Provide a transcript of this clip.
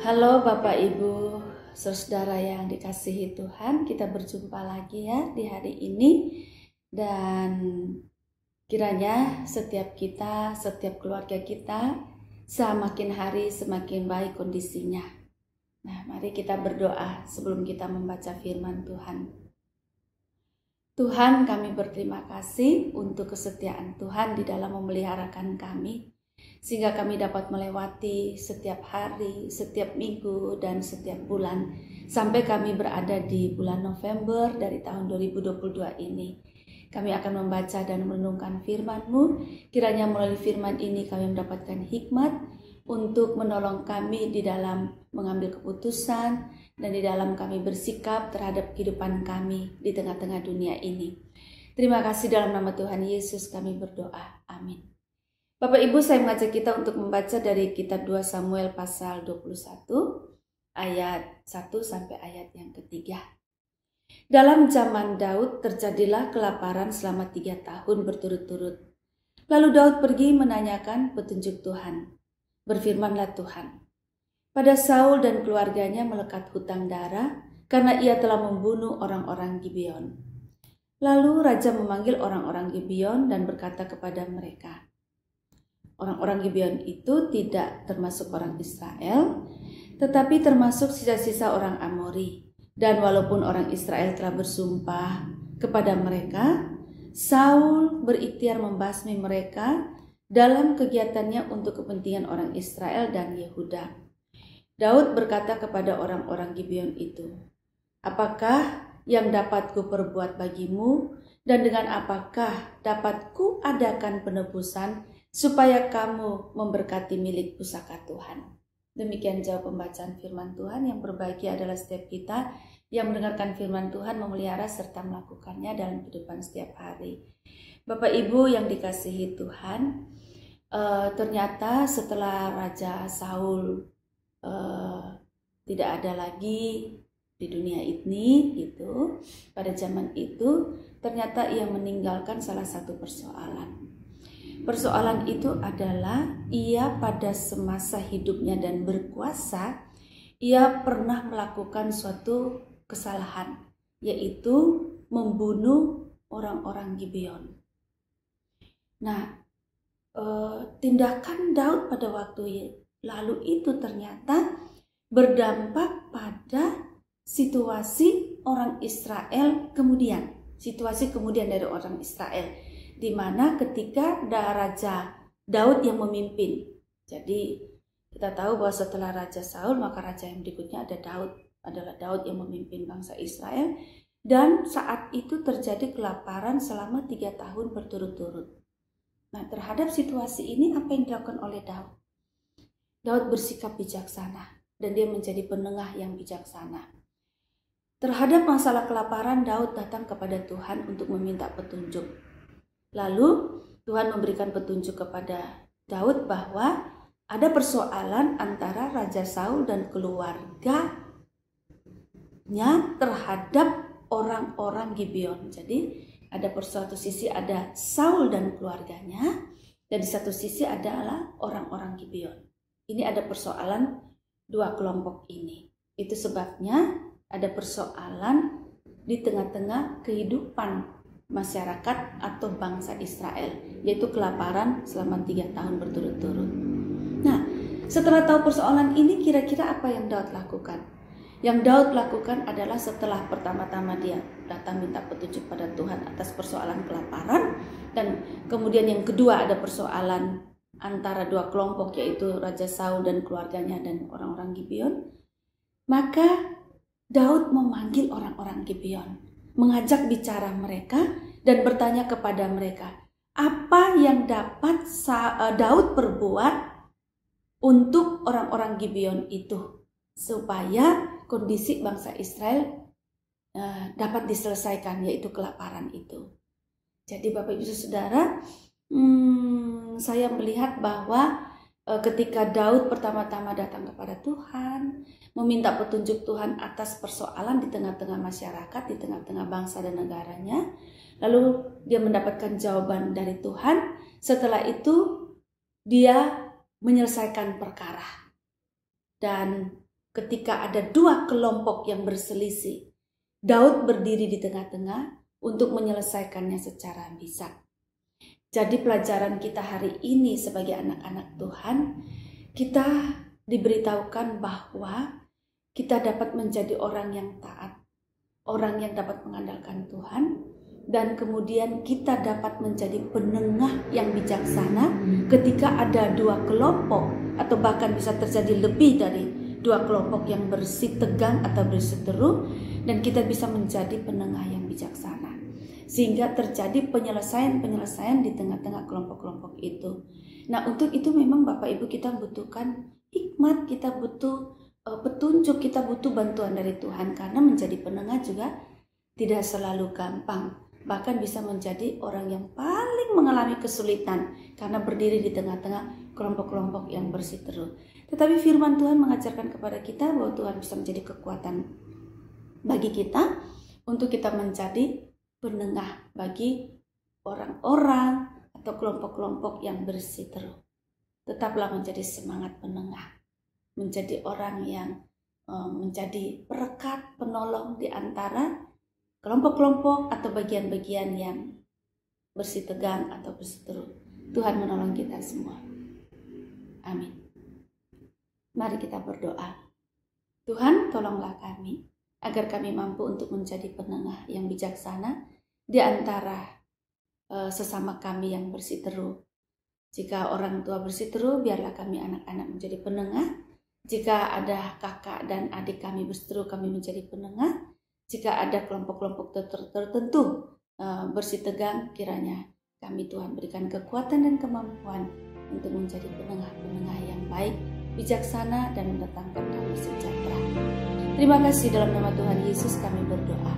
Halo Bapak Ibu, saudara yang dikasihi Tuhan, kita berjumpa lagi ya di hari ini. Dan kiranya setiap kita, setiap keluarga kita semakin hari semakin baik kondisinya. Nah, mari kita berdoa sebelum kita membaca firman Tuhan. Tuhan, kami berterima kasih untuk kesetiaan Tuhan di dalam memeliharakan kami, sehingga kami dapat melewati setiap hari, setiap minggu, dan setiap bulan, sampai kami berada di bulan November dari tahun 2022 ini. Kami akan membaca dan merenungkan firman-Mu. Kiranya melalui firman ini kami mendapatkan hikmat untuk menolong kami di dalam mengambil keputusan dan di dalam kami bersikap terhadap kehidupan kami di tengah-tengah dunia ini. Terima kasih, dalam nama Tuhan Yesus kami berdoa. Amin. Bapak Ibu, saya mengajak kita untuk membaca dari kitab 2 Samuel pasal 21 ayat 1 sampai ayat yang ketiga. Dalam zaman Daud terjadilah kelaparan selama 3 tahun berturut-turut. Lalu Daud pergi menanyakan petunjuk Tuhan. Berfirmanlah Tuhan, pada Saul dan keluarganya melekat hutang darah karena ia telah membunuh orang-orang Gibeon. Lalu raja memanggil orang-orang Gibeon dan berkata kepada mereka, orang-orang Gibeon itu tidak termasuk orang Israel, tetapi termasuk sisa-sisa orang Amori. Dan walaupun orang Israel telah bersumpah kepada mereka, Saul berikhtiar membasmi mereka dalam kegiatannya untuk kepentingan orang Israel dan Yehuda. Daud berkata kepada orang-orang Gibeon itu, apakah yang dapat kuperbuat bagimu, dan dengan apakah dapat kuadakan penebusan supaya kamu memberkati milik pusaka Tuhan. Demikian jawab pembacaan firman Tuhan. Yang berbahagia adalah setiap kita yang mendengarkan firman Tuhan, memelihara serta melakukannya dalam kehidupan setiap hari. Bapak Ibu yang dikasihi Tuhan, ternyata setelah Raja Saul tidak ada lagi di dunia ini, gitu, pada zaman itu ternyata ia meninggalkan salah satu persoalan. Persoalan itu adalah ia pada semasa hidupnya dan berkuasa, ia pernah melakukan suatu kesalahan, yaitu membunuh orang-orang Gibeon. Nah, tindakan Daud pada waktu lalu itu ternyata berdampak pada situasi orang Israel kemudian, situasi kemudian dari orang Israel, di mana ketika ada Raja Daud yang memimpin. Jadi kita tahu bahwa setelah Raja Saul, maka raja yang berikutnya adalah Daud yang memimpin bangsa Israel. Dan saat itu terjadi kelaparan selama 3 tahun berturut-turut. Nah, terhadap situasi ini apa yang dilakukan oleh Daud? Daud bersikap bijaksana dan dia menjadi penengah yang bijaksana. Terhadap masalah kelaparan, Daud datang kepada Tuhan untuk meminta petunjuk. Lalu Tuhan memberikan petunjuk kepada Daud bahwa ada persoalan antara Raja Saul dan keluarganya terhadap orang-orang Gibeon. Jadi ada satu sisi ada Saul dan keluarganya, dan di satu sisi adalah orang-orang Gibeon. Ini ada persoalan dua kelompok ini. Itu sebabnya ada persoalan di tengah-tengah kehidupan masyarakat atau bangsa Israel, yaitu kelaparan selama 3 tahun berturut-turut. Nah, setelah tahu persoalan ini, kira-kira apa yang Daud lakukan? Yang Daud lakukan adalah setelah pertama-tama dia datang minta petunjuk pada Tuhan atas persoalan kelaparan, dan kemudian yang kedua ada persoalan antara dua kelompok, yaitu Raja Saul dan keluarganya dan orang-orang Gibeon. Maka Daud memanggil orang-orang Gibeon, mengajak bicara mereka dan bertanya kepada mereka, apa yang dapat Daud perbuat untuk orang-orang Gibeon itu supaya kondisi bangsa Israel dapat diselesaikan, yaitu kelaparan itu. Jadi Bapak Ibu Saudara, saya melihat bahwa ketika Daud pertama-tama datang kepada Tuhan, meminta petunjuk Tuhan atas persoalan di tengah-tengah masyarakat, di tengah-tengah bangsa dan negaranya, lalu dia mendapatkan jawaban dari Tuhan. Setelah itu dia menyelesaikan perkara. Dan ketika ada dua kelompok yang berselisih, Daud berdiri di tengah-tengah untuk menyelesaikannya secara bijak. Jadi pelajaran kita hari ini sebagai anak-anak Tuhan, kita diberitahukan bahwa kita dapat menjadi orang yang taat, orang yang dapat mengandalkan Tuhan, dan kemudian kita dapat menjadi penengah yang bijaksana ketika ada dua kelompok, atau bahkan bisa terjadi lebih dari dua kelompok yang bersitegang atau berseteru, dan kita bisa menjadi penengah yang bijaksana. Sehingga terjadi penyelesaian-penyelesaian di tengah-tengah kelompok-kelompok itu. Nah, untuk itu memang Bapak Ibu kita butuhkan hikmat, kita butuh petunjuk, kita butuh bantuan dari Tuhan. Karena menjadi penengah juga tidak selalu gampang. Bahkan bisa menjadi orang yang paling mengalami kesulitan karena berdiri di tengah-tengah kelompok-kelompok yang berseteru. Tetapi firman Tuhan mengajarkan kepada kita bahwa Tuhan bisa menjadi kekuatan bagi kita untuk kita menjadi penengah bagi orang-orang atau kelompok-kelompok yang berseteru. Tetaplah menjadi semangat penengah, menjadi orang yang menjadi perekat, penolong di antara kelompok-kelompok atau bagian-bagian yang bersitegang atau berseteru. Tuhan menolong kita semua. Amin. Mari kita berdoa. Tuhan, tolonglah kami agar kami mampu untuk menjadi penengah yang bijaksana di antara sesama kami yang berseteru. Jika orang tua berseteru, biarlah kami anak-anak menjadi penengah. Jika ada kakak dan adik kami berseteru, kami menjadi penengah. Jika ada kelompok-kelompok tertentu bersitegang, kiranya kami Tuhan berikan kekuatan dan kemampuan untuk menjadi penengah-penengah yang baik, bijaksana, dan mendatangkan damai sejahtera. Terima kasih, dalam nama Tuhan Yesus kami berdoa.